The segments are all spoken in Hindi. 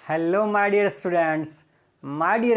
हेलो माय डियर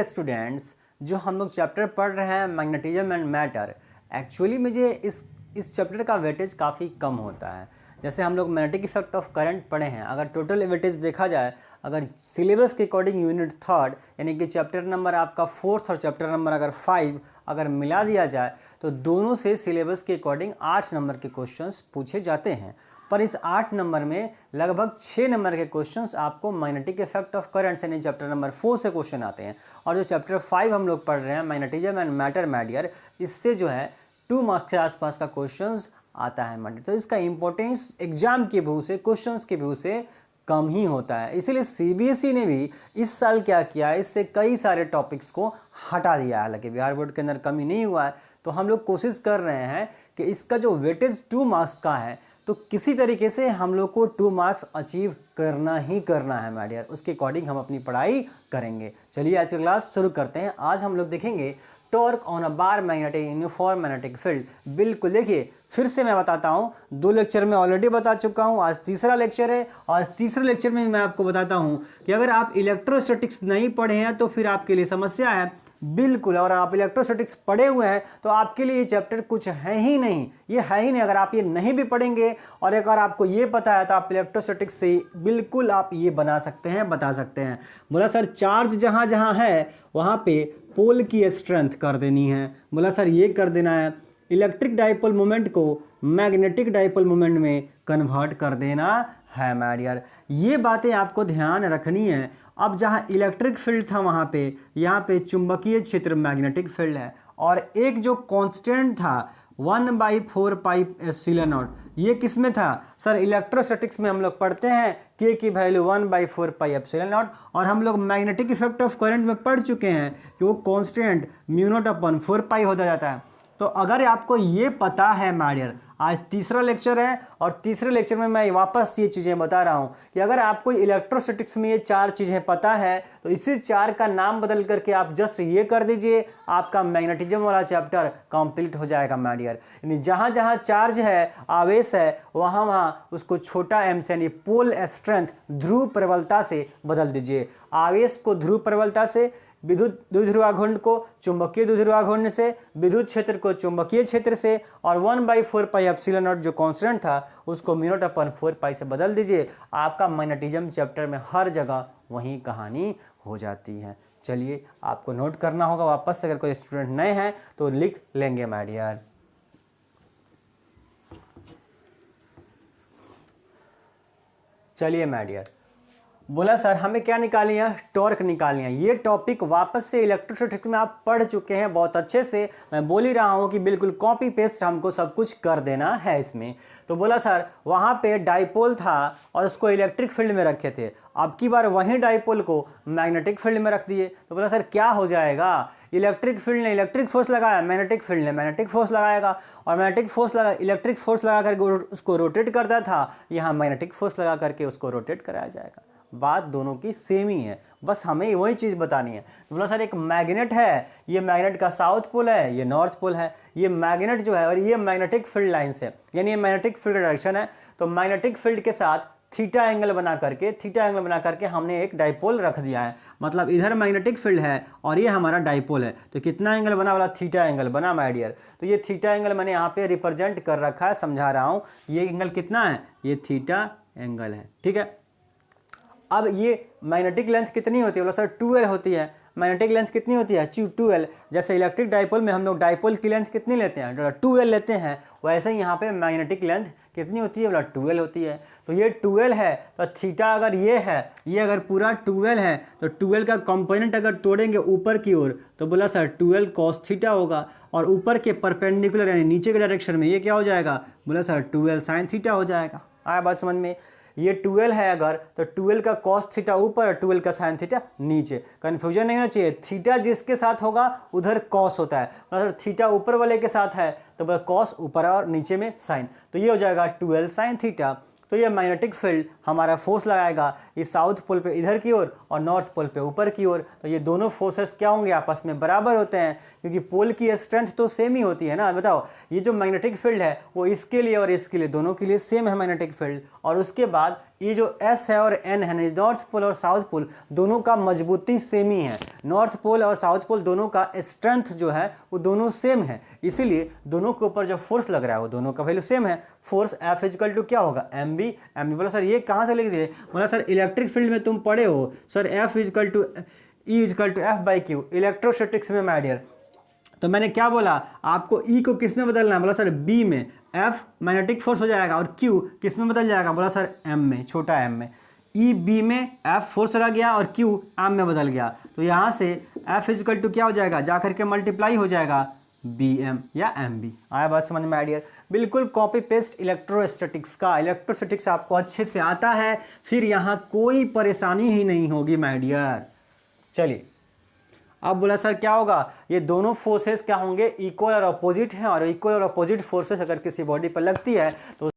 स्टूडेंट्स, जो हम लोग चैप्टर पढ़ रहे हैं मैग्नेटिज्म एंड मैटर। एक्चुअली मुझे इस चैप्टर का वेटेज काफ़ी कम होता है। जैसे हम लोग मैग्नेटिक इफेक्ट ऑफ करंट पढ़े हैं, अगर टोटल वेटेज देखा जाए, अगर सिलेबस के अकॉर्डिंग यूनिट थर्ड यानी कि चैप्टर नंबर आपका फोर्थ और चैप्टर नंबर अगर 5 अगर मिला दिया जाए तो दोनों से सिलेबस के अकॉर्डिंग 8 नंबर के क्वेश्चंस पूछे जाते हैं। पर इस 8 नंबर में लगभग 6 नंबर के क्वेश्चंस आपको मैग्नेटिक इफेक्ट ऑफ करंट यानी चैप्टर नंबर 4 से क्वेश्चन आते हैं। और जो चैप्टर 5 हम लोग पढ़ रहे हैं मैग्नेटिज्म एंड मैटर मैडियर, इससे जो है 2 मार्क्स के आसपास का क्वेश्चंस आता है मैटर। तो इसका इंपॉर्टेंस एग्जाम के व्यू से, क्वेश्चंस के व्यू से कम ही होता है। इसीलिए सीबीएसई ने भी इस साल क्या किया है, इससे कई सारे टॉपिक्स को हटा दिया है। हालांकि बिहार बोर्ड के अंदर कमी नहीं हुआ है, तो हम लोग कोशिश कर रहे हैं कि इसका जो वेटेज 2 मार्क्स का है, तो किसी तरीके से हम लोग को 2 मार्क्स अचीव करना ही करना है मैडियर। उसके अकॉर्डिंग हम अपनी पढ़ाई करेंगे। चलिए आज की क्लास शुरू करते हैं। आज हम लोग देखेंगे torque on a bar magnetic uniform magnetic field. बिल्कुल देखिए, फिर से मैं बताता हूँ, 2 लेक्चर में ऑलरेडी बता चुका हूँ, आज तीसरा लेक्चर है। आज तीसरे लेक्चर में मैं आपको बताता हूँ कि अगर आप इलेक्ट्रोस्टैटिक्स नहीं पढ़े हैं तो फिर आपके लिए समस्या है। बिल्कुल, और आप इलेक्ट्रोस्टैटिक्स पढ़े हुए हैं तो आपके लिए ये चैप्टर कुछ है ही नहीं, ये है ही नहीं। अगर आप ये नहीं भी पढ़ेंगे और अगर आपको ये पता है तो आप इलेक्ट्रोस्टैटिक्स से बिल्कुल आप ये बना सकते हैं, बता सकते हैं। बोला सर चार्ज जहाँ जहाँ है वहाँ पे पोल की स्ट्रेंथ कर देनी है। बोला सर ये कर देना है, इलेक्ट्रिक डाइपोल मोमेंट को मैग्नेटिक डाइपोल मोमेंट में कन्वर्ट कर देना है मैडियर। ये बातें आपको ध्यान रखनी है। अब जहाँ इलेक्ट्रिक फील्ड था वहाँ पे, यहाँ पे चुंबकीय क्षेत्र मैग्नेटिक फील्ड है। और एक जो कांस्टेंट था 1/4 पाई एप्सिलॉन नॉट, ये किस में था सर? इलेक्ट्रोस्टैटिक्स में हम लोग पढ़ते हैं के की वैल्यू 1/4 पाई एप्सिलॉन नॉट। और हम लोग मैग्नेटिक इफेक्ट ऑफ करंट में पढ़ चुके हैं कि वो कांस्टेंट म्यू नॉट अपॉन 4 पाई हो जाता है। तो अगर आपको ये पता है मैडियर, आज तीसरा लेक्चर है और तीसरे लेक्चर में मैं वापस ये चीज़ें बता रहा हूँ कि अगर आपको इलेक्ट्रोस्टैटिक्स में ये 4 चीज़ें पता है तो इसी 4 का नाम बदल करके आप जस्ट ये कर दीजिए, आपका मैग्नेटिज्म वाला चैप्टर कंप्लीट हो जाएगा मैडियर। यानी जहाँ जहाँ चार्ज है, आवेश है, वहाँ वहाँ उसको छोटा एम से यानी पोल स्ट्रेंथ ध्रुव प्रबलता से बदल दीजिए। आवेश को ध्रुव प्रबलता से, विद्युत द्विध्रुवाघूर्ण को चुंबकीय द्विध्रुवाघूर्ण से, विद्युत क्षेत्र को चुंबकीय क्षेत्र से, और 1/4 पाई एप्सिलॉन नॉट जो कांस्टेंट था उसको म्यू नॉट अपॉन 4 पाई से बदल दीजिए। आपका मैग्नेटिज्म चैप्टर में हर जगह वही कहानी हो जाती है। चलिए आपको नोट करना होगा वापस से, अगर कोई स्टूडेंट नए हैं तो लिख लेंगे मैडियर। चलिए मैडियर, बोला सर हमें क्या निकालनी है? टॉर्क निकालनी है। ये टॉपिक वापस से इलेक्ट्रोस्टैटिक्स में आप पढ़ चुके हैं बहुत अच्छे से। मैं बोल ही रहा हूँ कि बिल्कुल कॉपी पेस्ट हमको सब कुछ कर देना है इसमें। तो बोला सर वहाँ पे डाइपोल था और उसको इलेक्ट्रिक फील्ड में रखे थे, अब की बार वहीं डाइपोल को मैग्नेटिक फील्ड में रख दिए। तो बोला सर क्या हो जाएगा? इलेक्ट्रिक फील्ड ने इलेक्ट्रिक फोर्स लगाया, मैग्नेटिक फील्ड ने मैग्नेटिक फोर्स लगाएगा, और मैग्नेटिक फोर्स लगा, इलेक्ट्रिक फोर्स लगा करके उसको रोटेट करता था, यहाँ मैग्नेटिक फोर्स लगा करके उसको रोटेट कराया जाएगा। बात दोनों की सेम ही है, बस हमें वही चीज़ बतानी है। तो बोला सर एक मैग्नेट है, ये मैग्नेट का साउथ पोल है, ये नॉर्थ पोल है, ये मैग्नेट जो है और ये मैग्नेटिक फील्ड लाइन्स है, यानी ये मैग्नेटिक फील्ड डायरेक्शन है। तो मैग्नेटिक फील्ड के साथ थीटा एंगल बना करके हमने एक डाइपोल रख दिया है। मतलब इधर मैग्नेटिक फील्ड है और ये हमारा डाइपोल है, तो कितना एंगल बना? वाला थीटा एंगल बना माय डियर। तो ये थीटा एंगल मैंने यहाँ पे रिप्रेजेंट कर रखा है, समझा रहा हूँ। ये एंगल कितना है? ये थीटा एंगल है, ठीक है। अब ये मैग्नेटिक लेंथ कितनी होती है? बोला सर 2L होती है। मैग्नेटिक लेंथ कितनी होती है? 2L। जैसे इलेक्ट्रिक डाइपोल में हम लोग डाइपोल की लेंथ कितनी लेते हैं? 2L लेते हैं, वैसे ही यहाँ पे मैग्नेटिक लेंथ कितनी होती है? बोला 2L होती है। तो ये 2L है, तो थीटा अगर ये है, ये अगर पूरा 2L है, तो 2L का कंपोनेंट अगर तोड़ेंगे ऊपर की ओर तो बोला सर 2L cos थीटा होगा, और ऊपर के परपेंडिकुलर यानी नीचे के डायरेक्शन में ये क्या हो जाएगा? बोला सर 2L sin थीटा हो जाएगा। आया बात समझ में? ये 2L है अगर, तो 2L का cos थीटा ऊपर और 2L का sin थीटा नीचे। कन्फ्यूजन नहीं होना चाहिए, थीटा जिसके साथ होगा उधर cos होता है, मतलब थीटा ऊपर वाले के साथ है तो cos ऊपर और नीचे में sin, तो ये हो जाएगा 2L sin थीटा। तो ये मैग्नेटिक फील्ड हमारा फोर्स लगाएगा इस साउथ पोल पे इधर की ओर और नॉर्थ पोल पे ऊपर की ओर। तो ये दोनों फोर्सेस क्या होंगे? आपस में बराबर होते हैं, क्योंकि पोल की स्ट्रेंथ तो सेम ही होती है ना। बताओ, ये जो मैग्नेटिक फील्ड है वो इसके लिए और इसके लिए दोनों के लिए सेम है मैग्नेटिक फील्ड। और उसके बाद ये जो S है और N है, नॉर्थ पोल और साउथ पोल दोनों का मजबूती सेम ही है। नॉर्थ पोल और साउथ पोल दोनों का स्ट्रेंथ जो है वो दोनों सेम है, इसीलिए दोनों के ऊपर जो फोर्स लग रहा है वो दोनों का वैल्यू सेम है। फोर्स F इक्वल टू क्या होगा, mb। बोला सर ये कहाँ से लिख दिए, बोला सर इलेक्ट्रिक फील्ड में तुम पढ़े हो sir F equal to E equal to F by q, electrostatics में माय डियर। तो मैंने क्या बोला आपको, E को किस में बदलना है, बोला सर B में, F मैग्नेटिक फोर्स हो जाएगा, और Q किस में बदल जाएगा, बोला सर M में, छोटा m में। E B में, F फोर्स रह गया और Q M में बदल गया, तो यहाँ से F इजिकल टू क्या हो जाएगा, जा करके मल्टीप्लाई हो जाएगा BM या MB। आया बात समझ में आइडिया, बिल्कुल कॉपी पेस्ट इलेक्ट्रोस्टैटिक्स का। इलेक्ट्रोस्टैटिक्स आपको अच्छे से आता है, फिर यहाँ कोई परेशानी ही नहीं होगी माय डियर। चलिए अब बोला सर क्या होगा, ये दोनों फोर्सेस क्या होंगे, इक्वल और अपोजिट हैं, और इक्वल और अपोजिट फोर्सेस अगर किसी बॉडी पर लगती है तो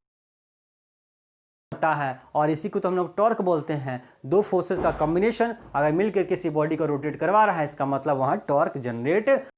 होता है, और इसी को तो हम लोग टॉर्क बोलते हैं। दो फोर्सेस का कॉम्बिनेशन अगर मिलकर किसी बॉडी को रोटेट करवा रहा है, इसका मतलब वहां टॉर्क जनरेट।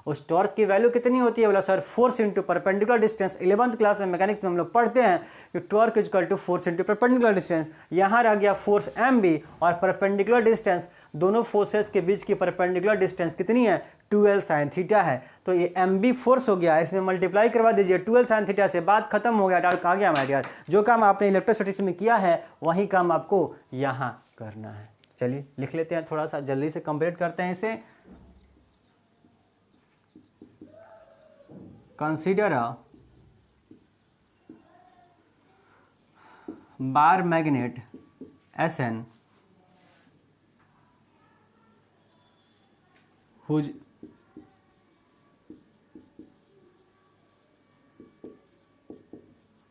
उस टॉर्क की वैल्यू कितनी होती है, बोला sir force into perpendicular distance. 11th class में मैकेनिक्स में हम लोग पढ़ते हैं कि torque equal to force into perpendicular distance. यहाँ रह गया फोर्स mb और परपेंडिकुलर डिस्टेंस, दोनों फोर्सेस के बीच की परपेंडिकुलर डिस्टेंस कितनी है, 12 sin थीटा है। तो ये mb फोर्स हो गया, इसमें मल्टीप्लाई करवा दीजिए 12 sin थीटा से, बात खत्म हो गया, डार्क आ गया माय डियर। जो काम आपने इलेक्ट्रोस्टैटिक्स में किया है वही काम आपको यहाँ करना है। चलिए लिख लेते हैं, थोड़ा सा जल्दी से कंप्लीट करते हैं इसे। Consider a bar magnet Sn whose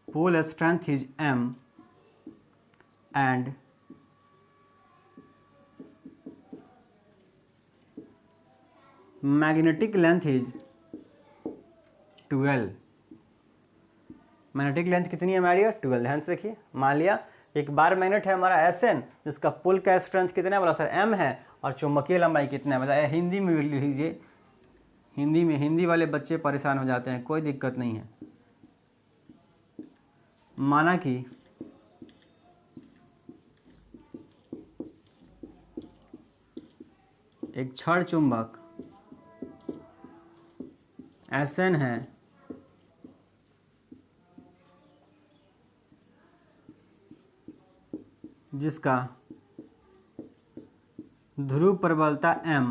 pole strength is m and magnetic length is 12। Magnetic length कितनी है हमारी, 12। ध्यान से देखिए, मान लिया एक बार मैग्नेट है हमारा Sn, जिसका पुल का स्ट्रेंथ कितना है, बोला सर m है, और चुंबकीय लंबाई कितना है, मतलब हिंदी में लिख लीजिए, हिंदी में, हिंदी वाले बच्चे परेशान हो जाते हैं, कोई दिक्कत नहीं है। माना कि एक छड़ चुंबक Sn है, जिसका ध्रुव प्रबलता m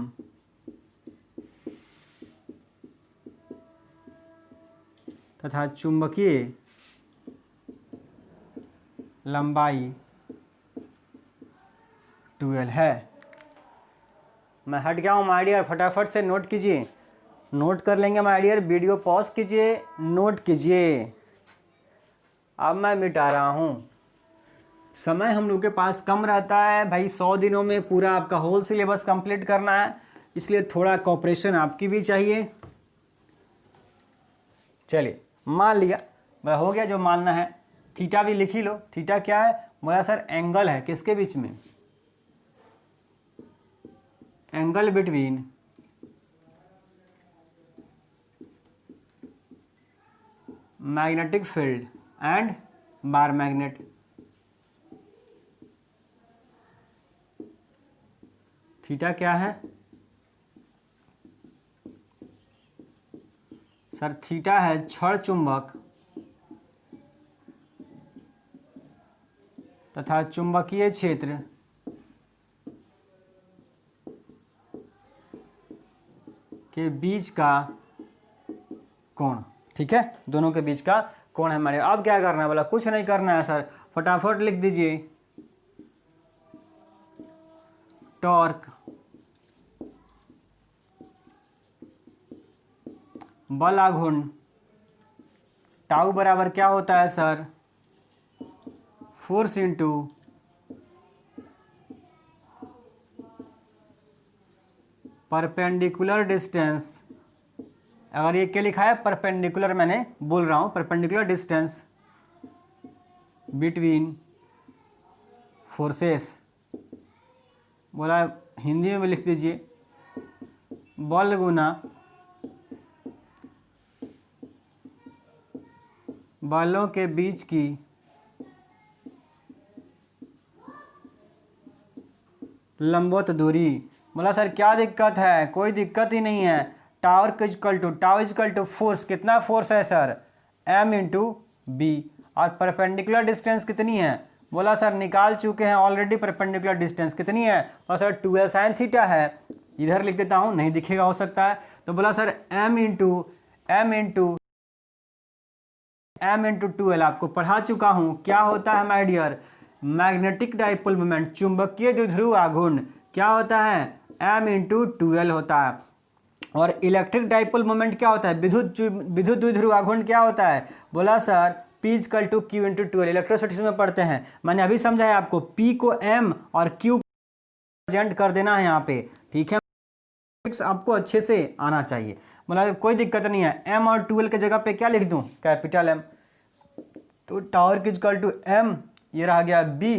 तथा चुंबकीय लंबाई 12 है। मैं हट गया हूँ माय डियर, फटाफट से नोट कीजिए, नोट कर लेंगे माय डियर, वीडियो पॉज कीजिए, नोट कीजिए। अब मैं मिटा रहा हूँ, समय हम लोग के पास कम रहता है भाई, 100 दिनों में पूरा आपका होल सिलेबस कंप्लीट करना है, इसलिए थोड़ा कोऑपरेशन आपकी भी चाहिए। चलिए मान लिया, हो गया जो मानना है। थीटा भी लिख ही लो, थीटा क्या है, बोला सर एंगल है किसके बीच में, angle between magnetic field and bar magnet. Theta क्या है सर, थीटा है छड़ चुंबक तथा चुंबकीय क्षेत्र के बीच का कोण। ठीक है, दोनों के बीच का कोण है हमारे। अब क्या करना है, बोला कुछ नहीं करना है सर, फटाफट लिख दीजिए टॉर्क बल आघूर्ण टाउ बराबर क्या होता है sir, force into perpendicular distance. अगर ये क्या लिखा है, परपेंडिकुलर मैंने बोल रहा हूं, परपेंडिकुलर डिस्टेंस बिटवीन फोर्सेस। बोला हिंदी में भी लिख दीजिए, बल गुना बलों के बीच की लंबवत दूरी। बोला सर क्या दिक्कत है, कोई दिक्कत ही नहीं है। टावर इजकल टू फोर्स, कितना फोर्स है सर, m इंटू बी। और परपेंडिकुलर डिस्टेंस कितनी है, बोला सर निकाल चुके हैं ऑलरेडी, परपेंडिकुलर डिस्टेंस कितनी है, बोला सर 2l साइन थीटा है। इधर लिख देता हूँ, नहीं दिखेगा हो सकता है, तो बोला सर m इंटू 2l आपको पढ़ा चुका हूँ। क्या होता है my dear, magnetic dipole moment, चुंबकीय द्विध्रुव आघूर्ण क्या होता है, m इंटू 2l होता है। और इलेक्ट्रिक डाइपोल मोमेंट क्या होता है, विद्युत द्विध्रुव आघूर्ण क्या होता है, बोला sir P equal to Q into 2l। Electrostatics में पढ़ते हैं, मैंने अभी समझाया आपको, P को M और Q प्रेजेंट कर देना है यहाँ पे, ठीक है। आपको अच्छे से आना चाहिए, मतलब कोई दिक्कत नहीं है। M और 2l के जगह पे क्या लिख दूं, कैपिटल M। तो टावर की इक्वल टू M, ये रह गया B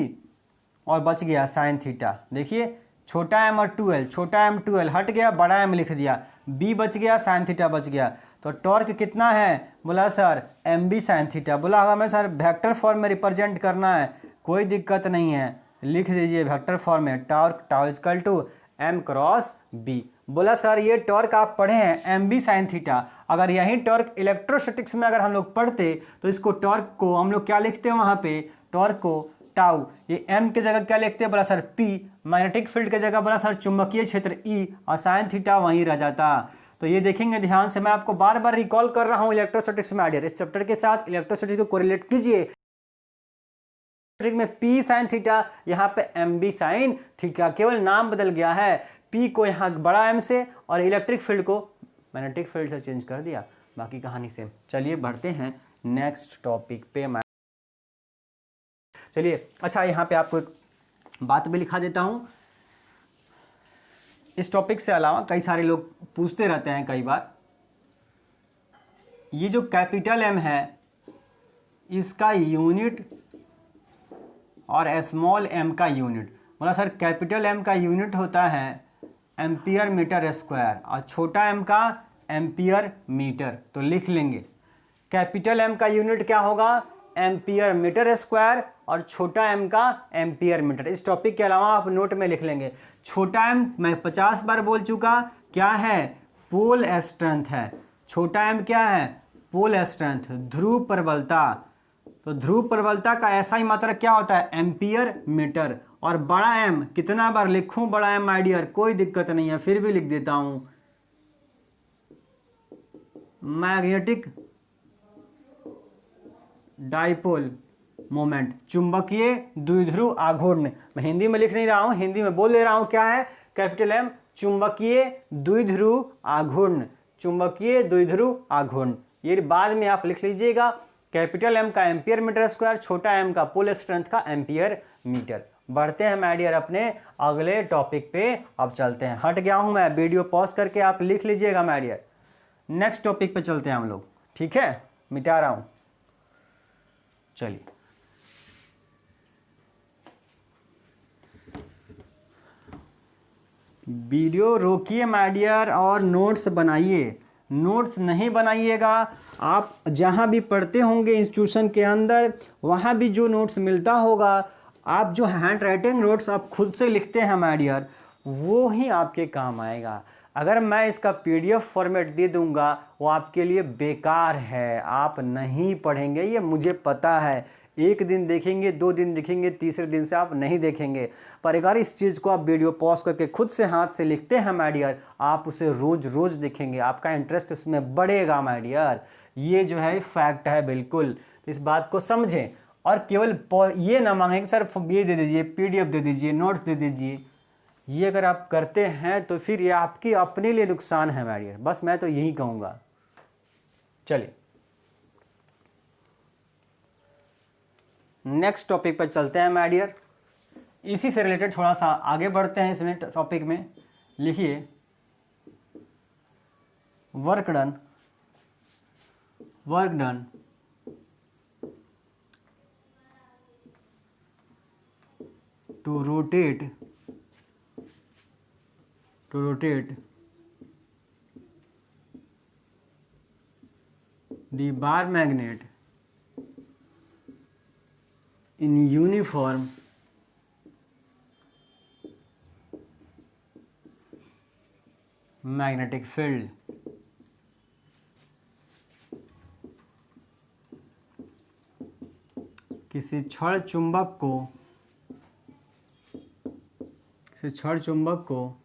और बच गया साइन थीटा। देखिए छोटा m और 2l, छोटा m 2l हट गया, बड़ा M लिख दिया, B बच गया, साइन थीटा बच गया। तो टॉर्क कितना है, बोला सर mb साइन थीटा। बोला हमें सर वेक्टर फॉर्म में रिप्रेजेंट करना है, कोई दिक्कत नहीं है, लिख दीजिए वेक्टर फॉर्म में, torque tau equal to m cross b। बोला सर ये टॉर्क आप पढ़े हैं mb साइन थीटा, अगर यही टॉर्क इलेक्ट्रोस्टैटिक्स में अगर हम लोग पढ़ते तो इसको टॉर्क को हम लोग क्या लिखते हैं वहाँ पे, टॉर्क को टाउ, ये m के जगह क्या लिखते हैं, बोला सर p, मैग्नेटिक फील्ड के जगह बोला सर चुंबकीय क्षेत्र E और साइन थीटा वहीं रह जाता। तो ये देखेंगे ध्यान से, मैं आपको बार बार रिकॉल कर रहा हूँ इलेक्ट्रोस्टैटिक्स में आइडिया, इस चैप्टर के साथ इलेक्ट्रोस्टैटिक्स को कोरिलेट कीजिए। में P साइन थीटा, यहाँ पे MB साइन थीटा, केवल नाम बदल गया है, P को यहाँ बड़ा M से और इलेक्ट्रिक फील्ड को मैग्नेटिक फील्ड से चेंज कर दिया, बाकी कहानी सेम। चलिए बढ़ते हैं नेक्स्ट टॉपिक पे। चलिए अच्छा, यहाँ पे आपको एक बात भी लिखा देता हूँ, इस टॉपिक से अलावा कई सारे लोग पूछते रहते हैं कई बार, ये जो कैपिटल M है इसका यूनिट और स्मॉल m का यूनिट, बोला सर कैपिटल M का यूनिट होता है एम्पियर मीटर स्क्वायर और छोटा m का एम्पियर मीटर। तो लिख लेंगे कैपिटल M का यूनिट क्या होगा, एम्पियर मीटर स्क्वायर और छोटा m का एम्पियर मीटर। इस टॉपिक के अलावा आप नोट में लिख लेंगे, छोटा m मैं 50 बार बोल चुका, क्या है, पोल स्ट्रेंथ है। छोटा m क्या है, पोल स्ट्रेंथ, ध्रुव प्रबलता। तो ध्रुव प्रबलता का ऐसा ही मात्रक क्या होता है, एम्पियर मीटर। और बड़ा M कितना बार लिखूं, बड़ा M माय डियर, कोई दिक्कत नहीं है, फिर भी लिख देता हूं, मैग्नेटिक डाइपोल मोमेंट, चुंबकीय द्विध्रुव आघूर्ण। मैं हिंदी में लिख नहीं रहा हूं, हिंदी में बोल दे रहा हूं, क्या है, कैपिटल M चुंबकीय द्विध्रुव आघूर्ण, चुंबकीय द्विध्रुव आघूर्ण। ये बाद में आप लिख लीजिएगा, कैपिटल M का एम्पियर मीटर स्क्वायर, छोटा m का पोल स्ट्रेंथ का एम्पियर मीटर। बढ़ते हैं माय डियर अपने अगले टॉपिक पे, अब चलते हैं, हट गया हूं मैं, वीडियो पॉज करके आप लिख लीजिएगा माय डियर। नेक्स्ट टॉपिक पे चलते हैं हम लोग, ठीक है, मिटा रहा हूं, चलिए। वीडियो रोकिए माय डियर और नोट्स बनाइए, नोट्स नहीं बनाइएगा, आप जहाँ भी पढ़ते होंगे इंस्टीट्यूशन के अंदर, वहाँ भी जो नोट्स मिलता होगा, आप जो हैंड राइटिंग नोट्स आप खुद से लिखते हैं माय डियर, वो ही आपके काम आएगा। अगर मैं इसका PDF फॉर्मेट दे दूंगा वो आपके लिए बेकार है, आप नहीं पढ़ेंगे, ये मुझे पता है। एक दिन देखेंगे, 2 दिन देखेंगे, तीसरे दिन से आप नहीं देखेंगे। पर अगर इस चीज़ को आप वीडियो पॉज करके खुद से हाथ से लिखते हैं माय डियर, आप उसे रोज़ रोज़ देखेंगे, आपका इंटरेस्ट उसमें बढ़ेगा माय डियर। ये जो है फैक्ट है बिल्कुल, तो इस बात को समझें। और केवल ये ना मांगें कि सर ये दे दीजिए, PDF दे दीजिए, नोट्स दे दीजिए, ये अगर आप करते हैं तो फिर ये आपकी अपने लिए नुकसान है माय डियर, बस मैं तो यही कहूँगा। चलिए नेक्स्ट टॉपिक पर चलते हैं माय डियर, इसी से रिलेटेड थोड़ा सा आगे बढ़ते हैं इसमें टॉपिक में। लिखिए work done to rotate the bar magnet in uniform magnetic field. किसी छड़ चुंबक को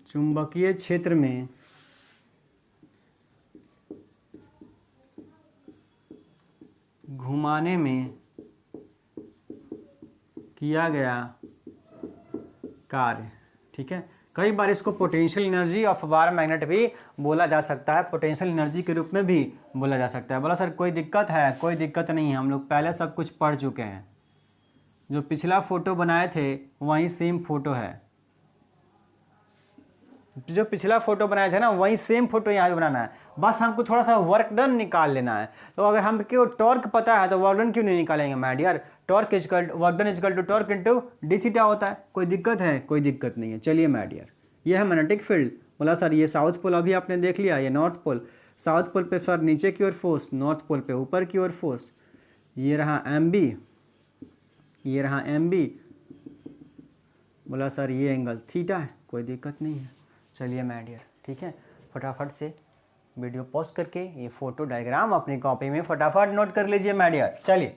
चुंबकीय क्षेत्र में घुमाने में किया गया कार्य। ठीक है, कई बार इसको potential energy of bar magnet भी बोला जा सकता है, पोटेंशियल एनर्जी के रूप में भी बोला जा सकता है। बोला सर कोई दिक्कत है? कोई दिक्कत नहीं है, हम लोग पहले सब कुछ पढ़ चुके हैं। जो पिछला फोटो बनाए थे वही सेम फोटो है, जो पिछला फोटो बनाया था ना वही सेम फोटो यहाँ भी बनाना है, बस हमको थोड़ा सा वर्क डन निकाल लेना है। तो अगर हमको टॉर्क पता है तो वर्क डन क्यों नहीं निकालेंगे my dear? Torque equal work done is equal to torque into d theta होता है। कोई दिक्कत है? कोई दिक्कत नहीं है। चलिए माय डियर, ये है मैग्नेटिक फील्ड। बोला सर ये साउथ पोल अभी आपने देख लिया, ये नॉर्थ पोल। साउथ पोल पे सर नीचे की ओर फोर्स, नॉर्थ पोल पे ऊपर की ओर फोर्स। ये रहा एम बी, ये रहा एम बी। बोला सर ये एंगल थीटा है, कोई दिक्कत नहीं है। चलिए माय डियर, ठीक है, फटाफट से वीडियो पॉज करके ये फोटो डायग्राम अपनी कॉपी में फटाफट नोट कर लीजिए माय डियर। चलिए,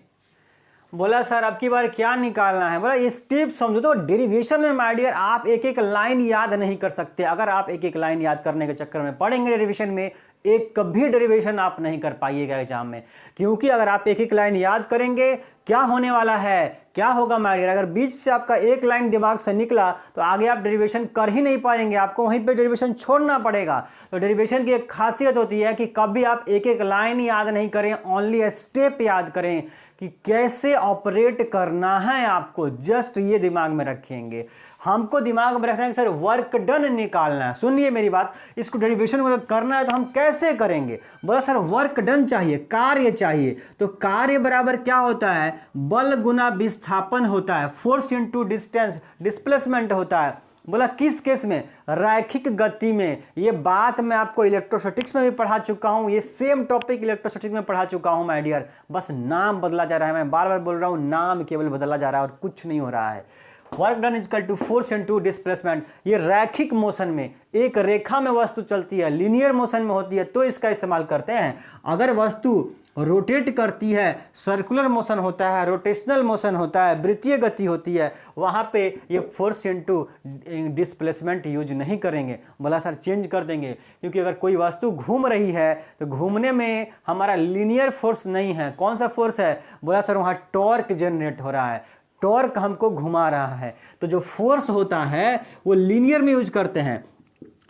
बोला सर अब की बार क्या निकालना है? बोला ये स्टेप समझो। तो डेरिवेशन में माय डियर आप एक एक लाइन याद नहीं कर सकते। अगर आप एक एक लाइन याद करने के चक्कर में पढ़ेंगे डेरिवेशन में, एक कभी डेरिवेशन आप नहीं कर पाइएगा एग्जाम में। क्योंकि अगर आप एक एक लाइन याद करेंगे, क्या होने वाला है, क्या होगा माय डियर? अगर बीच से आपका एक लाइन दिमाग से निकला तो आगे आप डेरिवेशन कर ही नहीं पाएंगे, आपको वहीं पे डेरिवेशन छोड़ना पड़ेगा। तो डेरिवेशन की एक खासियत होती है कि कभी आप एक एक लाइन याद नहीं करें, ओनली स्टेप याद करें कि कैसे ऑपरेट करना है आपको। जस्ट ये दिमाग में रखेंगे। हमको दिमाग में रखना है कि सर वर्क डन निकालना है। सुनिए मेरी बात, इसको डेरिवेशन करना है तो हम कैसे करेंगे? बोला सर वर्क डन चाहिए, कार्य चाहिए। तो कार्य बराबर क्या होता है? बल गुना विस्थापन होता है, फोर्स इंटू डिस्टेंस, डिस्प्लेसमेंट होता है। बोला किस केस में? रैखिक गति में। ये बात मैं आपको इलेक्ट्रोस्टैटिक्स में भी पढ़ा चुका हूं, ये सेम टॉपिक इलेक्ट्रोस्टैटिक्स में पढ़ा चुका हूं माय डियर। बस नाम बदला जा रहा है, मैं बार बार बोल रहा हूं, नाम केवल बदला जा रहा है और कुछ नहीं हो रहा है। Work done is equal to force into displacement. ये रैखिक मोशन में, एक रेखा में वस्तु चलती है, लीनियर मोशन में होती है तो इसका इस्तेमाल करते हैं। अगर वस्तु रोटेट करती है, सर्कुलर मोशन होता है, रोटेशनल मोशन होता है, वृत्तीय गति होती है, वहाँ पे ये फोर्स इनटू डिस्प्लेसमेंट यूज नहीं करेंगे। बोला सर चेंज कर देंगे, क्योंकि अगर कोई वस्तु घूम रही है तो घूमने में हमारा लीनियर फोर्स नहीं है। कौन सा फोर्स है? बोला सर वहाँ टॉर्क जनरेट हो रहा है, टॉर्क हमको घुमा रहा है। तो जो फोर्स होता है वो लीनियर में यूज करते हैं।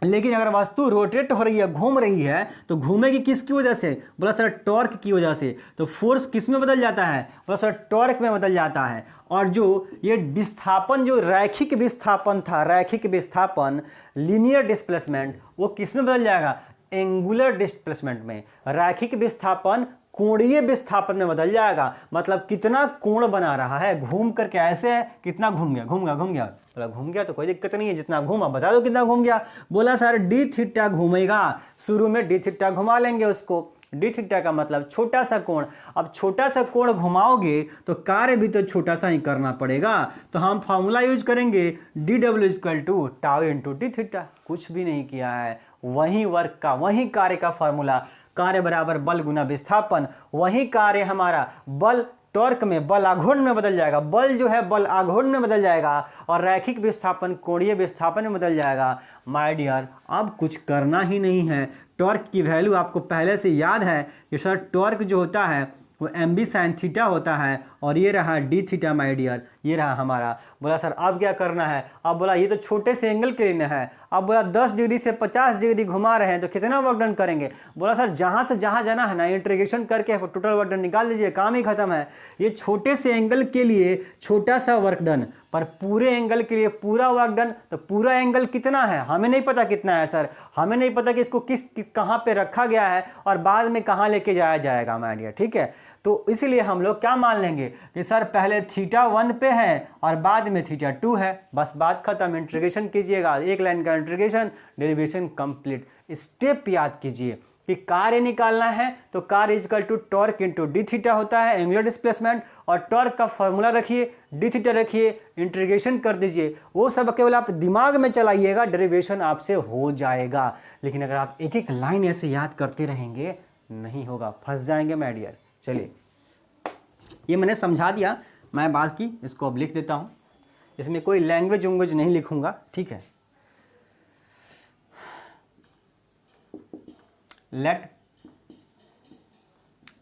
लेकिन अगर वस्तु रोटेट हो रही है, घूम रही है, तो घूमेगी किसकी वजह से? बोला सर टॉर्क की वजह से। तो फोर्स किस में बदल जाता है? बोला सर टॉर्क में बदल जाता है। और जो ये विस्थापन, जो रैखिक विस्थापन था, रैखिक विस्थापन, लीनियर डिस्प्लेसमेंट, वो किस में बदल जाएगा? एंगुलर डिस्प्लेसमेंट में। रैखिक विस्थापन कोणीय विस्थापन में बदल जाएगा। मतलब कितना कोण बना रहा है, घूम करके ऐसे है, कितना घूम गया, घूम गया, घूम गया। बोला घूम गया तो कोई दिक्कत नहीं है, जितना घूमा बता दो कितना घूम गया। बोला सर डी थीटा घूमेगा। शुरू में डी थीटा घुमा लेंगे उसको। डी थीटा का मतलब छोटा सा कोण। अब छोटा सा कोण घुमाओगे तो कार्य भी तो छोटा सा ही करना पड़ेगा। तो हम फॉर्मूला यूज करेंगे डी डब्ल्यू equal to tau into d theta. कुछ भी नहीं किया है, वही वर्क का, वही कार्य का फॉर्मूला। कार्य बराबर बल गुना विस्थापन। वही कार्य हमारा बल टॉर्क में, बल आघूर्ण में बदल जाएगा। बल जो है बल आघूर्ण में बदल जाएगा और रैखिक विस्थापन कोणीय विस्थापन में बदल जाएगा। माय डियर अब कुछ करना ही नहीं है। टॉर्क की वैल्यू आपको पहले से याद है कि सर टॉर्क जो होता है वो एम बी साइन थीटा होता है। और ये रहा डी थीटा माय डियर, ये रहा हमारा। बोला सर अब क्या करना है? अब बोला ये तो छोटे से एंगल के लिए है। अब बोला 10 डिग्री से 50 डिग्री घुमा रहे हैं तो कितना वर्क डन करेंगे? बोला सर जहाँ से जहाँ जाना है ना, इंटीग्रेशन करके टोटल वर्क डन निकाल दीजिए, काम ही खत्म है। ये छोटे से एंगल के लिए छोटा सा वर्क डन, पर पूरे एंगल के लिए पूरा वर्क डन। तो पूरा एंगल कितना है हमें नहीं पता कितना है सर, हमें नहीं पता कि इसको कहाँ पे रखा गया है और बाद में कहाँ लेके जाया जाएगा माय डियर। ठीक है, तो इसलिए हम लोग क्या मान लेंगे कि सर पहले थीटा 1 पे है और बाद में थीटा 2 है। बस बात खत्म। इंटीग्रेशन कीजिएगा, एक लाइन का इंटीग्रेशन, डेरिवेशन कंप्लीट। स्टेप याद कीजिए। कि कार्य निकालना है तो कार्य equal to torque into d theta होता है एंगुलर डिस्प्लेसमेंट, और टॉर्क का फॉर्मूला रखिए, डी थीटा रखिए, इंटीग्रेशन कर दीजिए, वो सब केवल आप दिमाग में चलाइएगा, डेरिवेशन आपसे हो जाएगा। लेकिन अगर आप एक एक लाइन ऐसे याद करते रहेंगे नहीं होगा, फंस जाएंगे माय डियर। चलिए ये मैंने समझा दिया, मैं बाकी इसको अब लिख देता हूँ, इसमें कोई लैंग्वेज वैंग्वेज नहीं लिखूंगा, ठीक है। Let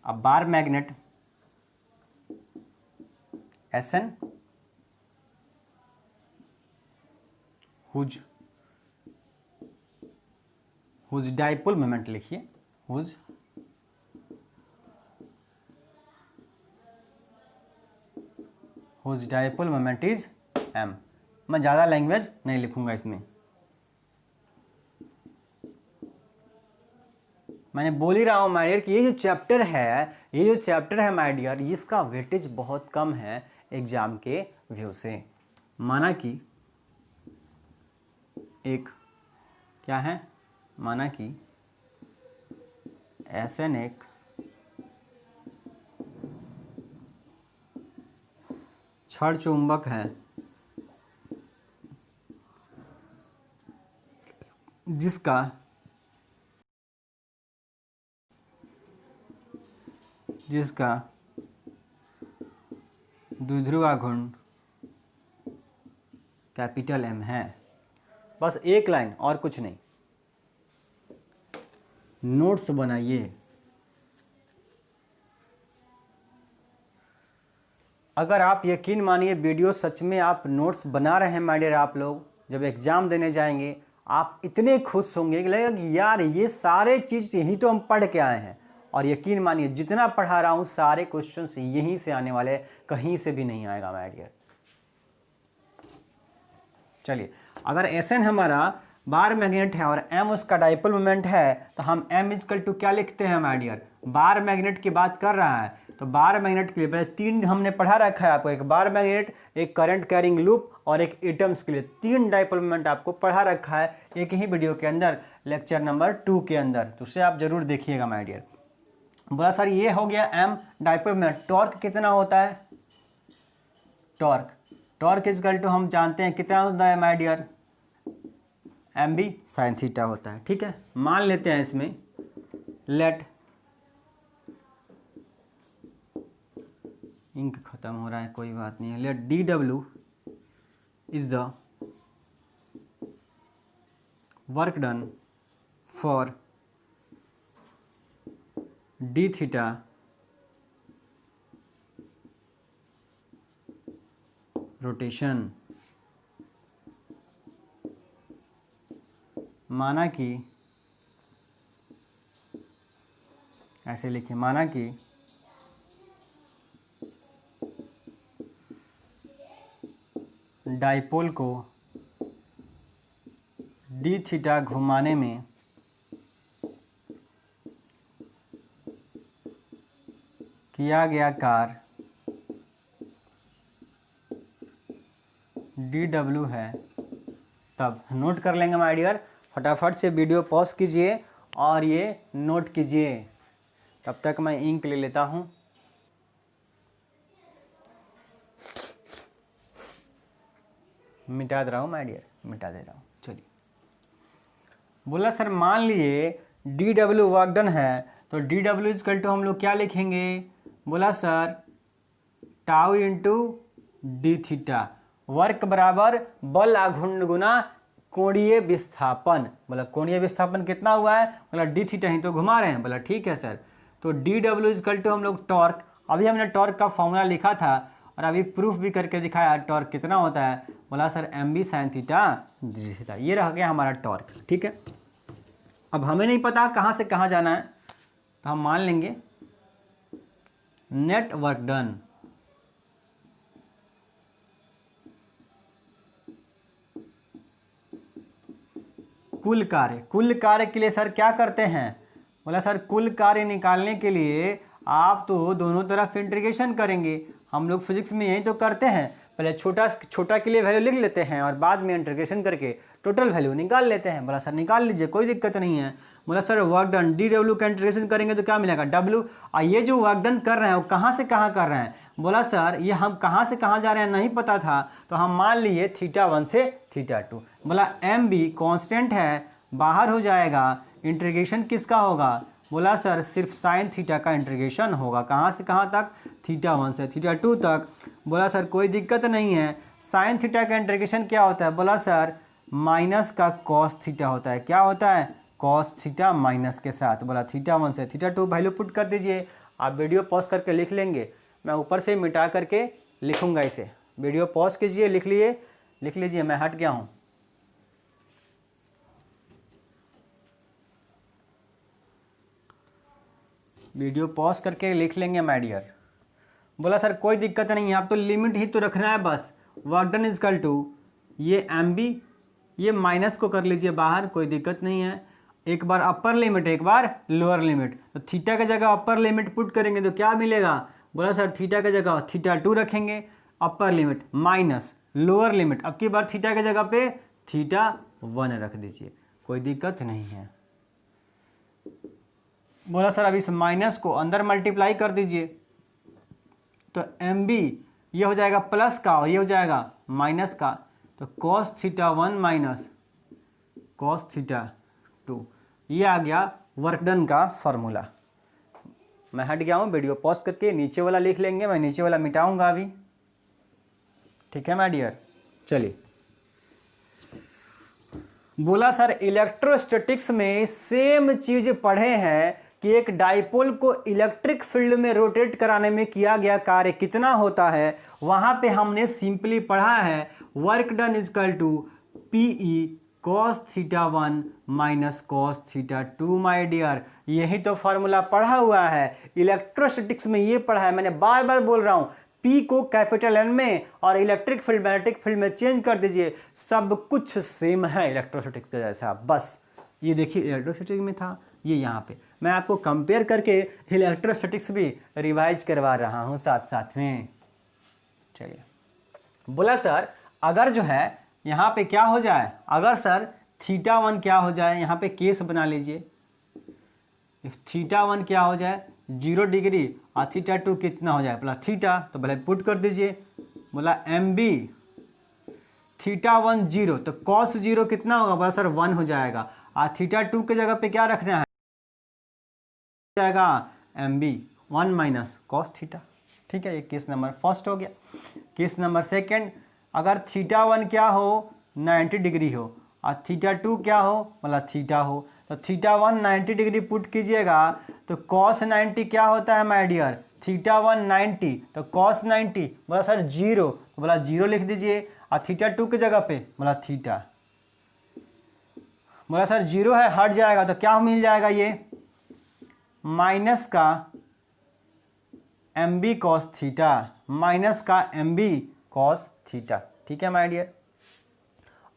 a bar magnet Sn whose dipole moment लिखिए, whose dipole moment is m। मैं ज़्यादा लैंग्वेज नहीं लिखूंगा इसमें, मैंने बोल ही रहा हूँ माय डियर कि ये जो चैप्टर है माय डियर, इसका वेटेज बहुत कम है एग्जाम के व्यू से। माना कि एक क्या है, माना कि Sn एक क्षण चुंबक है जिसका द्विध्रुव घूर्ण कैपिटल M है। बस एक लाइन और कुछ नहीं, नोट्स बनाइए। अगर आप यकीन मानिए वीडियो सच में आप नोट्स बना रहे हैं माय डियर, आप लोग जब एग्जाम देने जाएंगे आप इतने खुश होंगे कि लगेगा कि यार ये सारे चीज़ यही तो हम पढ़ के आए हैं। और यकीन मानिए जितना पढ़ा रहा हूँ सारे क्वेश्चंस यहीं से आने वाले, कहीं से भी नहीं आएगा माय डियर। चलिए अगर Sn हमारा बार मैग्नेट है और m उसका डाइपोल मोमेंट है तो हम m इजकल टू क्या लिखते हैं माय डियर, बार मैग्नेट की बात कर रहा है तो बार मैग्नेट के लिए पहले तीन हमने पढ़ा रखा है आपको, एक बार मैग्नेट, एक करंट कैरिंग लूप और एक एटम्स के लिए, तीन डाइपोल मोमेंट आपको पढ़ा रखा है एक ही वीडियो के अंदर, लेक्चर नंबर 2 के अंदर, तो उसे आप जरूर देखिएगा माय डियर। बोला सर ये हो गया m डाइपोल मोमेंट, टॉर्क कितना होता है, टॉर्क इजकल टू हम जानते हैं कितना होता है my dear, mb sine theta होता है, ठीक है। मान लेते हैं इसमें लेट, इंक खत्म हो रहा है कोई बात नहीं है, let dw is the work done for d theta rotation. माना कि ऐसे लिखें, माना कि डाइपोल को डी थीटा घुमाने में किया गया कार्य dw है, तब नोट कर लेंगे माय डियर। फटाफट से वीडियो पॉज कीजिए और ये नोट कीजिए, तब तक मैं इंक ले लेता हूँ। मिटा दे रहा हूँ माय डियर, मिटा दे रहा हूँ। चलिए बोला सर मान लिए dw वर्क डन है तो dw इजकल टू हम लोग क्या लिखेंगे, बोला sir tau into d theta, work बराबर बल आघूर्ण गुना कोणीय विस्थापन। बोला कोणीय विस्थापन कितना हुआ है, बोला डी थीटा ही तो घुमा रहे हैं, बोला ठीक है सर। तो dw इजकल टू हम लोग टॉर्क, अभी हमने टॉर्क का फॉर्मूला लिखा था और अभी प्रूफ भी करके दिखाया टॉर्क कितना होता है, बोला sir mb sine theta D theta, ये रह गया हमारा टॉर्क, ठीक है। अब हमें नहीं पता कहाँ से कहाँ जाना है तो हम मान लेंगे नेट वर्क डन कुल कार्य के लिए सर क्या करते हैं, बोला सर कुल कार्य निकालने के लिए आप तो दोनों तरफ इंटीग्रेशन करेंगे, हम लोग फिजिक्स में यही तो करते हैं, पहले छोटा के लिए वैल्यू लिख लेते हैं और बाद में इंटीग्रेशन करके टोटल वैल्यू निकाल लेते हैं। बोला सर निकाल लीजिए कोई दिक्कत नहीं है। बोला sir work done D W का इंटीग्रेशन करेंगे तो क्या मिलेगा डब्ल्यू। और ये जो वर्क डन कर रहे हैं वो कहाँ से कहाँ कर रहे हैं, बोला सर ये हम कहाँ से कहाँ जा रहे हैं नहीं पता था, तो हम मान लिए θ1 से θ2। बोला एम बी कॉन्स्टेंट है, बाहर हो जाएगा, इंटीग्रेशन किसका होगा, बोला सर सिर्फ साइन थीटा का इंटीग्रेशन होगा, कहाँ से कहाँ तक, θ1 से θ2 तक। बोला सर कोई दिक्कत नहीं है, साइन थीटा का इंटीग्रेशन क्या होता है, बोला सर माइनस का कॉस थीटा होता है, क्या होता है कॉस थीटा माइनस के साथ। बोला θ1 से θ2 वैल्यू पुट कर दीजिए, आप वीडियो पॉज करके लिख लेंगे, मैं ऊपर से मिटा करके लिखूंगा इसे, वीडियो पॉज कीजिए, लिख लीजिए, मैं हट गया हूँ। वीडियो पॉज करके लिख लेंगे माय डियर। बोला सर कोई दिक्कत नहीं है, आप तो लिमिट ही तो रखना है बस, वर्क डन इजकल टू ये एम बी, ये माइनस को कर लीजिए बाहर, कोई दिक्कत नहीं है, एक बार अपर लिमिट एक बार लोअर लिमिट, तो थीटा की जगह अपर लिमिट पुट करेंगे तो क्या मिलेगा, बोला सर थीटा की जगह θ2 रखेंगे, upper limit minus lower limit, अब की बार थीटा की जगह पे θ1 रख दीजिए, कोई दिक्कत नहीं है। बोला सर अब इस माइनस को अंदर मल्टीप्लाई कर दीजिए, तो एम बी ये हो जाएगा प्लस का और ये हो जाएगा माइनस का, तो cos θ1 माइनस cos θ2, ये आ गया वर्क डन का फॉर्मूला। मैं हट गया हूँ, वीडियो पॉज करके नीचे वाला लिख लेंगे, मैं नीचे वाला मिटाऊंगा अभी, ठीक है माय डियर। चलिए, बोला सर इलेक्ट्रोस्टैटिक्स में सेम चीज पढ़े हैं कि एक डाइपोल को इलेक्ट्रिक फील्ड में रोटेट कराने में किया गया कार्य कितना होता है, वहां पे हमने सिंपली पढ़ा है work done is equal to PE cos θ1 minus cos θ2 my dear, यही तो फार्मूला पढ़ा हुआ है इलेक्ट्रोस्टैटिक्स में, ये पढ़ा है, मैंने बार बार बोल रहा हूं, P को कैपिटल N में और इलेक्ट्रिक फील्ड मैग्नेटिक फील्ड में चेंज कर दीजिए, सब कुछ सेम है इलेक्ट्रोस्टैटिक्स का जैसा। बस ये देखिए इलेक्ट्रोस्टैटिक्स में था, ये यहाँ पे मैं आपको कंपेयर करके इलेक्ट्रोस्टैटिक्स भी रिवाइज करवा रहा हूँ साथ साथ में। चलिए, बोला सर अगर जो है यहाँ पे क्या हो जाए, अगर सर θ1 क्या हो जाए, यहाँ पे केस बना लीजिए, इफ θ1 क्या हो जाए 0 डिग्री और θ2 कितना हो जाए प्लस थीटा, तो पहले पुट कर दीजिए। बोला एम बी θ1 0, तो cos 0 कितना होगा, बोला सर 1 हो जाएगा, और θ2 के जगह पे क्या रखना है, जाएगा m b 1 minus cos theta, ठीक है, ये केस नंबर फर्स्ट हो गया। केस नंबर सेकंड, अगर θ1 क्या हो 90 डिग्री हो और θ2 क्या हो मतलब थीटा हो, तो θ1 90 डिग्री पुट कीजिएगा, तो cos 90 क्या होता है माय डियर, θ1 90, तो cos 90 बोला सर 0, तो बोला 0 लिख दीजिए, और θ2 की जगह पे बोला थीटा, बोला सर 0 है हट जाएगा, तो क्या मिल जाएगा, ये माइनस का m b cos theta, minus का एम बी कॉस थीटा, ठीक है माय डियर।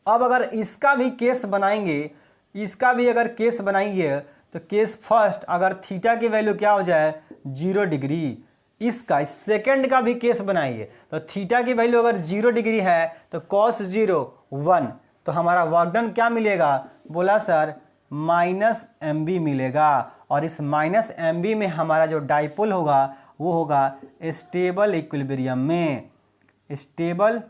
अब अगर इसका भी केस बनाएंगे, इसका भी अगर केस बनाएंगे, तो केस फर्स्ट अगर थीटा की वैल्यू क्या हो जाए 0 डिग्री, इसका सेकंड का भी केस बनाइए, तो थीटा की वैल्यू अगर 0 डिग्री है तो cos 0 1, तो हमारा वर्क डन क्या मिलेगा, बोला सर माइनस एम बी मिलेगा, और इस माइनस एम बी में हमारा जो डाइपोल होगा वो होगा स्टेबल इक्विलिब्रियम में, स्टेबल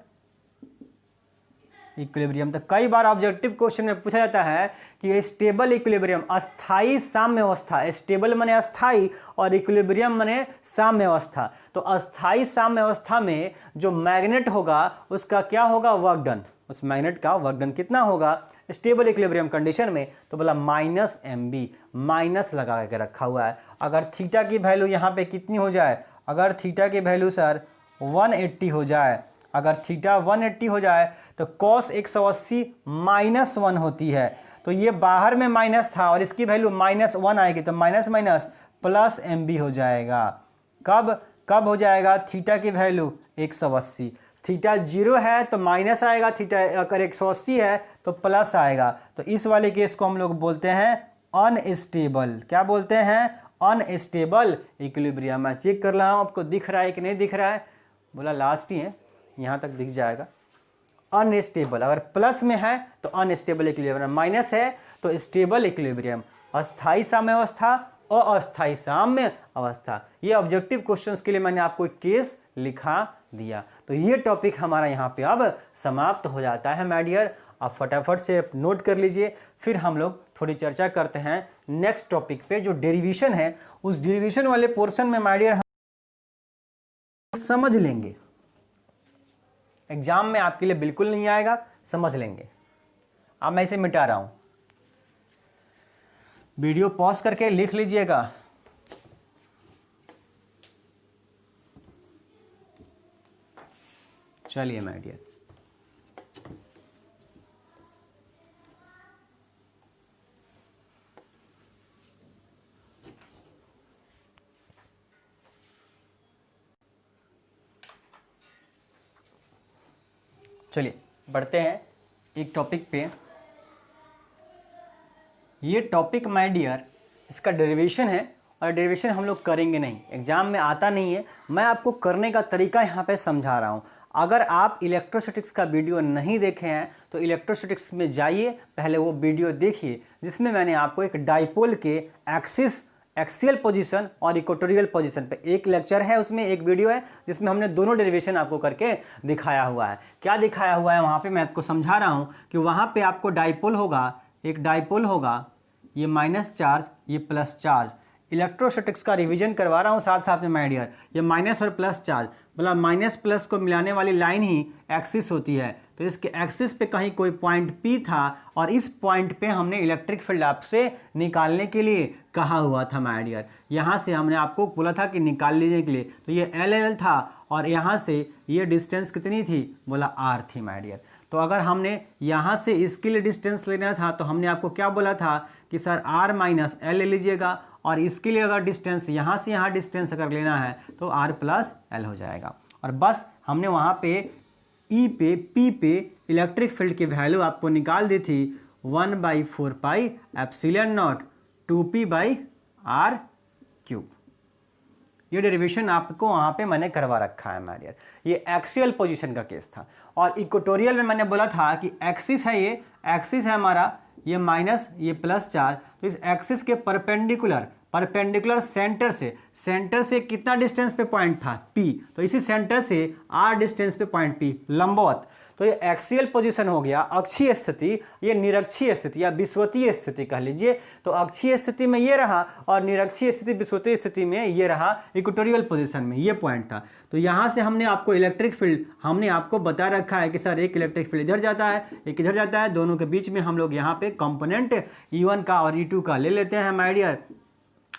इक्विलिब्रियम। तो कई बार ऑब्जेक्टिव क्वेश्चन में पूछा जाता है कि स्टेबल इक्विलिब्रियम अस्थाई साम्य अवस्था, स्टेबल माने अस्थाई और इक्विलिब्रियम माने साम्य अवस्था, तो अस्थाई साम्य अवस्था में जो मैग्नेट होगा उसका क्या होगा वर्क डन, उस मैग्नेट का वर्क डन कितना होगा स्टेबल इक्विलिब्रियम कंडीशन में, तो बोला माइनस एम बी, माइनस लगा के रखा हुआ है। अगर थीटा की वैल्यू यहाँ पे कितनी हो जाए, अगर थीटा की वैल्यू सर 180 हो जाए, अगर थीटा 180 हो जाए तो cos 180 माइनस 1 होती है, तो ये बाहर में माइनस था और इसकी वैल्यू माइनस 1 आएगी, तो minus minus plus m b हो जाएगा। कब हो जाएगा, थीटा की वैल्यू 180, थीटा 0 है तो माइनस आएगा, थीटा अगर 180 है तो प्लस आएगा, तो इस वाले केस को हम लोग बोलते हैं अनस्टेबल, क्या बोलते हैं अनस्टेबल इक्विलिब्रियम। मैं चेक कर रहा हूँ आपको दिख रहा है कि नहीं दिख रहा है, बोला लास्ट ही है, यहाँ तक दिख जाएगा। अनस्टेबल अगर प्लस में है तो अनस्टेबल इक्विलिब्रियम, माइनस है तो स्टेबल इक्विलिब्रियम, अस्थाई साम्यावस्था और अस्थाई साम्य अवस्था। ये ऑब्जेक्टिव क्वेश्चंस के लिए मैंने आपको एक केस लिखा दिया। तो ये टॉपिक हमारा यहाँ पे अब समाप्त हो जाता है माय डियर। आप फटाफट से नोट कर लीजिए, फिर हम लोग थोड़ी चर्चा करते हैं नेक्स्ट टॉपिक पे, जो डेरिवेशन है। उस डेरिवेशन वाले पोर्शन में माय डियर हम समझ लेंगे, एग्जाम में आपके लिए बिल्कुल नहीं आएगा, समझ लेंगे। अब मैं इसे मिटा रहा हूं, वीडियो पॉज करके लिख लीजिएगा। चलिए माय डियर, चलिए बढ़ते हैं एक टॉपिक पे। ये टॉपिक माय डियर, इसका डेरिवेशन है, और डेरिवेशन हम लोग करेंगे नहीं, एग्जाम में आता नहीं है। मैं आपको करने का तरीका यहाँ पे समझा रहा हूँ। अगर आप इलेक्ट्रोस्टैटिक्स का वीडियो नहीं देखे हैं तो इलेक्ट्रोस्टैटिक्स में जाइए, पहले वो वीडियो देखिए जिसमें मैंने आपको एक डाइपोल के एक्सियल पोजीशन और इक्वेटोरियल पोजीशन पे एक लेक्चर है, उसमें एक वीडियो है जिसमें हमने दोनों डेरिवेशन आपको करके दिखाया हुआ है। क्या दिखाया हुआ है वहाँ पे मैं आपको समझा रहा हूँ कि वहाँ पे आपको डाइपोल होगा, एक डाइपोल होगा, ये माइनस चार्ज, ये प्लस चार्ज। इलेक्ट्रोस्टैटिक्स का रिवीजन करवा रहा हूँ साथ साथ में माय डियर। ये माइनस और प्लस चार्ज, मतलब माइनस प्लस को मिलाने वाली लाइन ही एक्सिस होती है। तो इसके एक्सिस पे कहीं कोई पॉइंट P था और इस पॉइंट पे हमने इलेक्ट्रिक फील्ड आपसे निकालने के लिए कहा हुआ था माय डियर। यहाँ से हमने आपको बोला था कि निकाल लीजिए के लिए, तो ये LL था और यहाँ से ये डिस्टेंस कितनी थी, बोला R थी माय डियर। तो अगर हमने यहाँ से इसके लिए डिस्टेंस लेना था तो हमने आपको क्या बोला था कि सर R माइनस L ले लीजिएगा, और इसके लिए अगर डिस्टेंस यहाँ से यहाँ डिस्टेंस अगर लेना है तो R प्लस L हो जाएगा। और बस हमने वहाँ पे E पे P पे इलेक्ट्रिक फील्ड की वैल्यू आपको निकाल दी थी 1/4 pi epsilon not 2p/r cube. ये डेरिवेशन आपको वहाँ पे मैंने करवा रखा है माय डियर। ये एक्सियल पोजीशन का केस था, और इक्वेटोरियल में मैंने बोला था कि एक्सिस है, ये एक्सिस है हमारा, ये माइनस ये प्लस चार्ज। तो इस एक्सिस के परपेंडिकुलर सेंटर से कितना डिस्टेंस पे पॉइंट था, P। तो इसी सेंटर से R डिस्टेंस पे पॉइंट P लंबवत। तो ये एक्सियल पोजीशन हो गया, अक्षीय स्थिति, ये निरक्षीय स्थिति या विषुवतीय स्थिति कह लीजिए। तो अक्षीय स्थिति में ये रहा और निरक्षीय स्थिति विषुवतीय स्थिति में ये रहा, इक्वेटोरियल पोजीशन में ये पॉइंट था। तो यहाँ से हमने आपको इलेक्ट्रिक फील्ड हमने आपको बता रखा है कि सर एक इलेक्ट्रिक फील्ड इधर जाता है, एक इधर जाता है, दोनों के बीच में हम लोग यहाँ पे कंपोनेंट E1 का और E2 का ले लेते हैं माय डियर।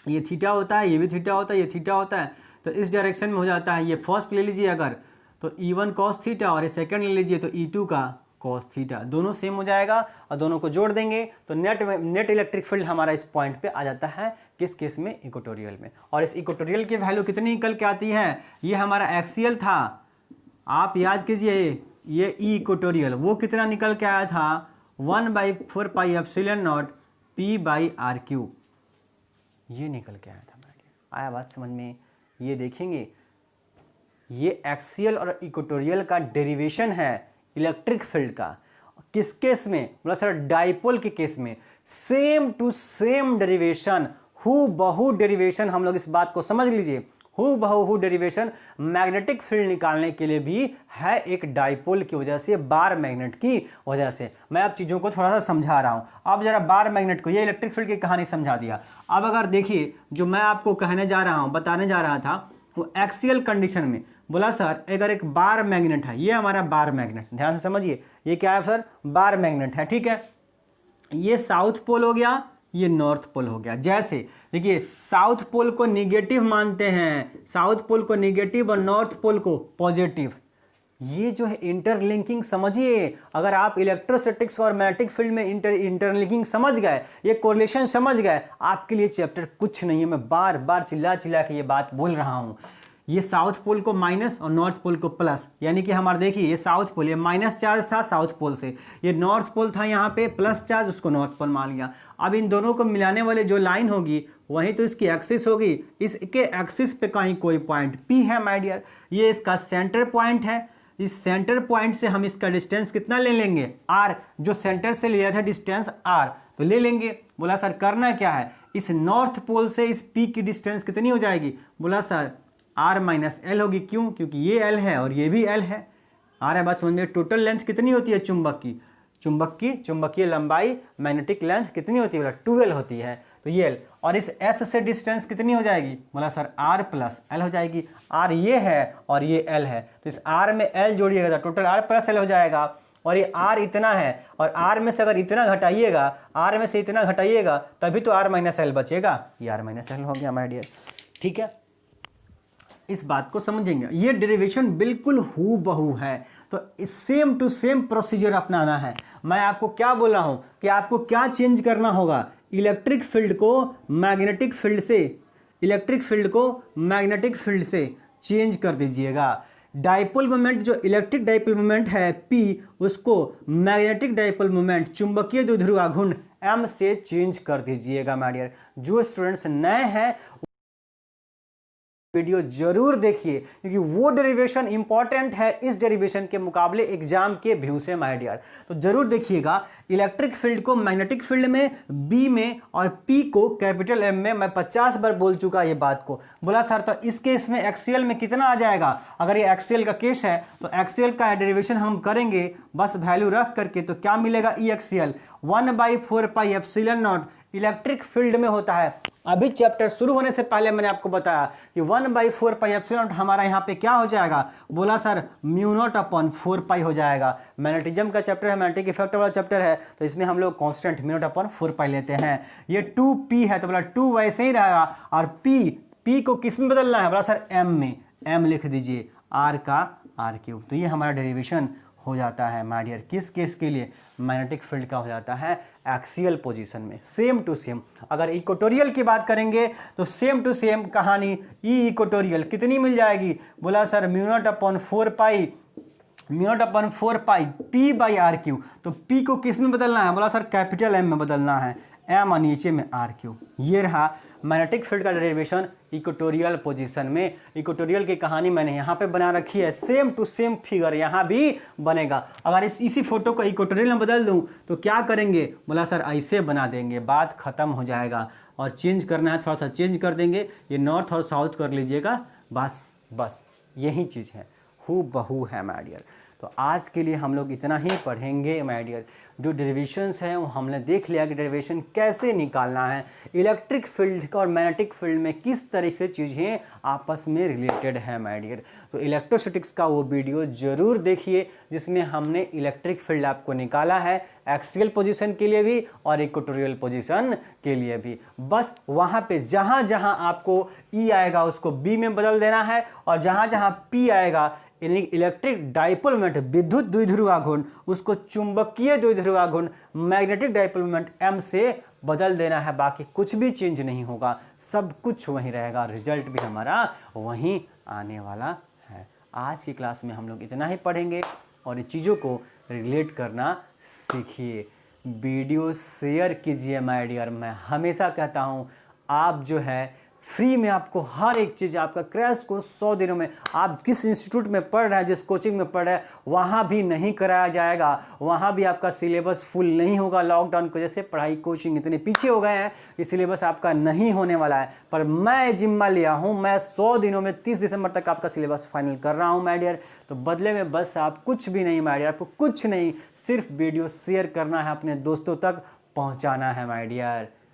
ये थीटा होता है, ये भी थीटा होता है, ये थीटा होता है, तो इस डायरेक्शन में हो जाता है। ये फर्स्ट ले लीजिए अगर, तो E1 कॉस थीटा, और ये सेकंड ले लीजिए तो E2 का कॉस थीटा, दोनों सेम हो जाएगा और दोनों को जोड़ देंगे तो नेट इलेक्ट्रिक फील्ड हमारा इस पॉइंट पे आ जाता है। किस केस में, इक्वेटोरियल में। और इस इक्वेटोरियल की वैल्यू कितनी निकल के आती है, ये हमारा एक्सियल था, आप याद कीजिए, ये ई इक्वेटोरियल वो कितना निकल के आया था, 1/4 pi epsilon not P/r cube, ये निकल के आया था। आया बात समझ में? ये देखेंगे, ये एक्सियल और इक्वेटोरियल का डेरिवेशन है इलेक्ट्रिक फील्ड का। किस केस में, बोला सर डाइपोल के केस में। सेम टू सेम डेरिवेशन, हु बहु डेरिवेशन, हम लोग इस बात को समझ लीजिए, हु बहु डेरिवेशन मैग्नेटिक फील्ड निकालने के लिए भी है, एक डाइपोल की वजह से, बार मैग्नेट की वजह से। मैं अब चीज़ों को थोड़ा सा समझा रहा हूँ। अब जरा बार मैग्नेट को, ये इलेक्ट्रिक फील्ड की कहानी समझा दिया। अब अगर देखिए जो मैं आपको कहने जा रहा हूँ, बताने जा रहा था, वो एक्सियल कंडीशन में बोला सर अगर एक बार मैग्नेट है, ये हमारा बार मैग्नेट, ध्यान से समझिए, ये क्या है सर, बार मैग्नेट है, ठीक है। ये साउथ पोल हो गया, ये नॉर्थ पोल हो गया। जैसे देखिए साउथ पोल को निगेटिव मानते हैं, साउथ पोल को निगेटिव और नॉर्थ पोल को पॉजिटिव। ये जो है इंटरलिंकिंग समझिए, अगर आप इलेक्ट्रोस्टैटिक्स और मैग्नेटिक फील्ड में इंटरलिंकिंग समझ गए, ये कोरिलेशन समझ गए, आपके लिए चैप्टर कुछ नहीं है। मैं बार बार चिल्ला चिल्ला के ये बात बोल रहा हूँ। ये साउथ पोल को माइनस और नॉर्थ पोल को प्लस, यानी कि हमारा देखिए ये साउथ पोल, ये माइनस चार्ज था साउथ पोल से, ये नॉर्थ पोल था यहाँ पे प्लस चार्ज, उसको नॉर्थ पोल मान लिया। अब इन दोनों को मिलाने वाले जो लाइन होगी वहीं तो इसकी एक्सिस होगी, इसके एक्सिस पे कहीं कोई पॉइंट P है माय डियर, ये इसका सेंटर पॉइंट है। इस सेंटर पॉइंट से हम इसका डिस्टेंस कितना ले लेंगे, R, जो सेंटर से लिया था डिस्टेंस R, तो ले लेंगे। बोला सर करना क्या है, इस नॉर्थ पोल से इस पी की डिस्टेंस कितनी हो जाएगी, बोला सर r माइनस एल होगी। क्यों, क्योंकि ये l है और ये भी l है। आ रहा है बात समझ में। टोटल लेंथ कितनी होती है चुंबक की, चुंबकीय लंबाई मैग्नेटिक लेंथ कितनी होती है, बोला 2l होती है। तो ये l और इस s से डिस्टेंस कितनी हो जाएगी, बोला सर r प्लस एल हो जाएगी। r ये है और ये l है, तो इस r में l जोड़िएगा तो टोटल r प्लस एल हो जाएगा। और ये r इतना है और r में से अगर इतना घटाइएगा, r में से इतना घटाइएगा तभी तो r माइनस एल बचेगा। ये r माइनस एल हो गया माय डियर। ठीक है, इस बात को समझेंगे। ये डेरिवेशन बिल्कुल हूबहू है, तो सेम टू सेम प्रोसीजर अपनाना है। मैं आपको क्या बोल रहा हूं कि आपको क्या चेंज करना होगा, इलेक्ट्रिक फील्ड को मैग्नेटिक फील्ड से चेंज कर दीजिएगा। डाइपोल मोमेंट, जो इलेक्ट्रिक डाइपोल मोमेंट है P, उसको मैग्नेटिक डाइपोल मोमेंट चुंबकीय द्विध्रुव घूर्ण M से चेंज कर दीजिएगा माय डियर। जो स्टूडेंट्स नए हैं वीडियो जरूर देखिए, क्योंकि वो डेरिवेशन इंपॉर्टेंट है इस डेरिवेशन के मुकाबले एग्जाम के व्यू से माय डियर। तो जरूर देखिएगा। इलेक्ट्रिक फील्ड को मैग्नेटिक फील्ड में, बी में और पी को कैपिटल एम में। मैं 50 बार बोल चुका ये बात को। बोला सर तो इस केस में एक्सीएल में कितना आ जाएगा, अगर ये एक्सीएल का केस है तो एक्सीएल का डेरिवेशन हम करेंगे बस वैल्यू रख करके। तो क्या मिलेगा, E equal 1/4 pi epsilon naught electric field में होता है। अभी चैप्टर शुरू होने से पहले मैंने आपको बताया कि 1/4 पाई एप्सिलॉन हमारा यहाँ पे क्या हो जाएगा, बोला सर म्यू नॉट अपॉन 4 पाई हो जाएगा। मैग्नेटिज्म का चैप्टर है, मैग्नेटिक इफेक्ट वाला चैप्टर है, तो इसमें हम लोग कांस्टेंट म्यू नॉट अपॉन 4 पाई लेते हैं। ये 2p है तो बोला 2 वैसे ही रहेगा। और p को किस में बदलना है, बोला सर m में, m लिख दीजिए, r का r3। तो ये हमारा डेरिवेशन हो जाता है माय डियर। किस केस के लिए, मैग्नेटिक फील्ड का हो जाता है एक्सियल पोजीशन में। Same to same. अगर इक्वेटोरियल की बात करेंगे तो सेम टू सेम कहानी। ई इक्वेटोरियल कितनी मिल जाएगी, बोला सर म्यू नॉट अपॉन 4 पाई p/r3। तो p को किस में बदलना है, बोला सर कैपिटल M में बदलना है, m और नीचे में r3। ये रहा मैग्नेटिक फील्ड का डेरिवेशन इक्वेटोरियल पोजीशन में। इक्वेटोरियल की कहानी मैंने यहाँ पे बना रखी है, सेम टू सेम फिगर यहाँ भी बनेगा। अगर इसी फोटो को इक्वेटोरियल में बदल दूँ तो क्या करेंगे, बोला सर ऐसे बना देंगे, बात खत्म हो जाएगा। और चेंज करना है थोड़ा सा चेंज कर देंगे, ये नॉर्थ और साउथ कर लीजिएगा, बस यही चीज़ है, हूबहू है माय डियर। तो आज के लिए हम लोग इतना ही पढ़ेंगे माय डियर। जो डेरिवेशंस हैं वो हमने देख लिया कि डेरिवेशन कैसे निकालना है, इलेक्ट्रिक फील्ड और मैग्नेटिक फील्ड में किस तरह से चीज़ें आपस में रिलेटेड है माय डियर। तो इलेक्ट्रोस्टैटिक्स का वो वीडियो ज़रूर देखिए जिसमें हमने इलेक्ट्रिक फील्ड आपको निकाला है, एक्सियल पोजीशन के लिए भी और इक्वेटोरियल पोजीशन के लिए भी। बस वहाँ पे जहाँ जहाँ आपको ई आएगा उसको बी में बदल देना है, और जहाँ जहाँ पी आएगा यानी इलेक्ट्रिक डाइपोल मोमेंट विद्युत द्विध्रुव घूर्ण, उसको चुंबकीय द्विध्रुव घूर्ण मैग्नेटिक डाइपोल मोमेंट m से बदल देना है। बाकी कुछ भी चेंज नहीं होगा, सब कुछ वहीं रहेगा, रिजल्ट भी हमारा वहीं आने वाला है। आज की क्लास में हम लोग इतना ही पढ़ेंगे और इन चीज़ों को रिलेट करना सीखिए। वीडियो शेयर कीजिए माय डियर। मैं हमेशा कहता हूँ आप जो है फ्री में आपको हर एक चीज़, आपका क्रैश कोर्स 100 दिनों में, आप किस इंस्टीट्यूट में पढ़ रहे हैं, जिस कोचिंग में पढ़ रहे हैं, वहाँ भी नहीं कराया जाएगा, वहाँ भी आपका सिलेबस फुल नहीं होगा। लॉकडाउन की वजह से पढ़ाई कोचिंग इतने पीछे हो गए हैं कि सिलेबस आपका नहीं होने वाला है। पर मैं जिम्मा लिया हूँ, मैं 100 दिनों में 30 दिसंबर तक आपका सिलेबस फाइनल कर रहा हूँ माय डियर। तो बदले में बस आप कुछ भी नहीं माय डियर, आपको कुछ नहीं, सिर्फ वीडियो शेयर करना है, अपने दोस्तों तक पहुँचाना है माय डियर।